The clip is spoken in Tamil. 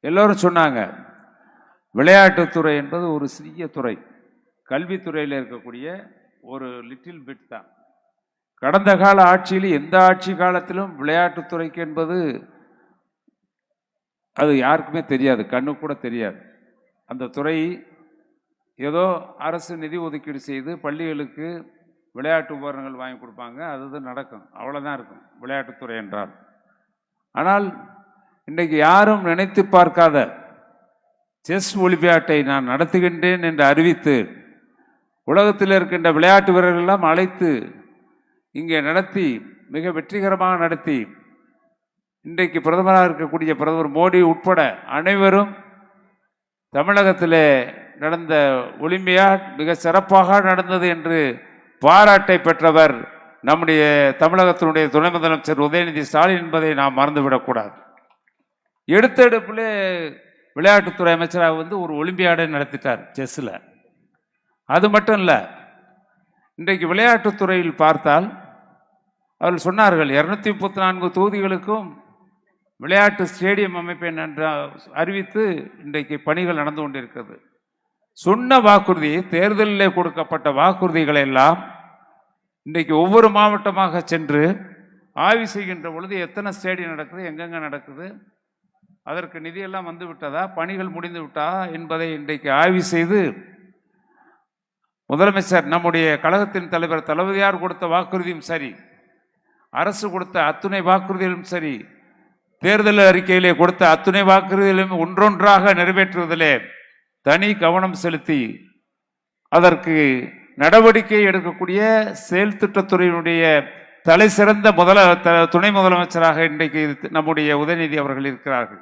எல்லோரும் சொன்னாங்க, விளையாட்டுத்துறை என்பது ஒரு சிறிய துறை, கல்வித்துறையில் இருக்கக்கூடிய ஒரு லிட்டில் பிட் தான். கடந்த கால ஆட்சியில் எந்த ஆட்சி காலத்திலும் விளையாட்டுத்துறைக்கு என்பது அது யாருக்குமே தெரியாது, கண்ணு கூட தெரியாது. அந்த துறை ஏதோ அரசு நிதி ஒதுக்கீடு செய்து பள்ளிகளுக்கு விளையாட்டு உபகரணங்கள் வாங்கி கொடுப்பாங்க, அதுதான் நடக்கும், அவ்வளோதான் இருக்கும் விளையாட்டுத்துறை என்றால். ஆனால் இன்றைக்கு யாரும் நினைத்து பார்க்காத செஸ் ஒலிம்பியாட்டை நான் நடத்துகின்றேன் என்று அறிவித்து உலகத்தில் இருக்கின்ற விளையாட்டு வீரர்களெல்லாம் அழைத்து இங்கே நடத்தி மிக வெற்றிகரமாக நடத்தி இன்றைக்கு பிரதமராக இருக்கக்கூடிய பிரதமர் மோடி உட்பட அனைவரும் தமிழகத்திலே நடந்த ஒலிம்பியாட் மிக சிறப்பாக நடந்தது என்று பாராட்டை பெற்றவர் நம்முடைய தமிழகத்தினுடைய துணை முதலமைச்சர் உதயநிதி ஸ்டாலின் என்பதை நாம் மறந்துவிடக்கூடாது. எடுத்த எடுப்பிலே விளையாட்டுத்துறை அமைச்சராக ஒரு ஒலிம்பியாடை நடத்திட்டார் செஸ்ஸில். அது மட்டும் இல்லை, இன்றைக்கு விளையாட்டுத்துறையில் பார்த்தால் அவர்கள் சொன்னார்கள் 234 தொகுதிகளுக்கும் விளையாட்டு ஸ்டேடியம் அமைப்பேன் என்று அறிவித்து இன்றைக்கு பணிகள் நடந்து கொண்டிருக்கிறது. சொன்ன வாக்குறுதி, தேர்தலில் கொடுக்கப்பட்ட வாக்குறுதிகளை எல்லாம் இன்றைக்கு ஒவ்வொரு மாவட்டமாக சென்று ஆய்வு செய்கின்ற பொழுது எத்தனை ஸ்டேடியம் நடக்குது, எங்கெங்க நடக்குது, அதற்கு நிதியெல்லாம் வந்து விட்டதா, பணிகள் முடிந்து விட்டா என்பதை இன்றைக்கு ஆய்வு செய்து முதலமைச்சர் நம்முடைய கழகத்தின் தலைவர் தளபதியார் கொடுத்த வாக்குறுதியும் சரி, அரசு கொடுத்த அத்துணை வாக்குறுதிகளும் சரி, தேர்தல் அறிக்கையிலே கொடுத்த அத்துணை வாக்குறுதிகளும் ஒன்றொன்றாக நிறைவேற்றுவதிலே தனி கவனம் செலுத்தி அதற்கு நடவடிக்கை எடுக்கக்கூடிய செயல் திட்டத்துறையினுடைய தலை சிறந்த துணை முதலமைச்சராக இன்றைக்கு நம்முடைய உதயநிதி அவர்கள் இருக்கிறார்கள்.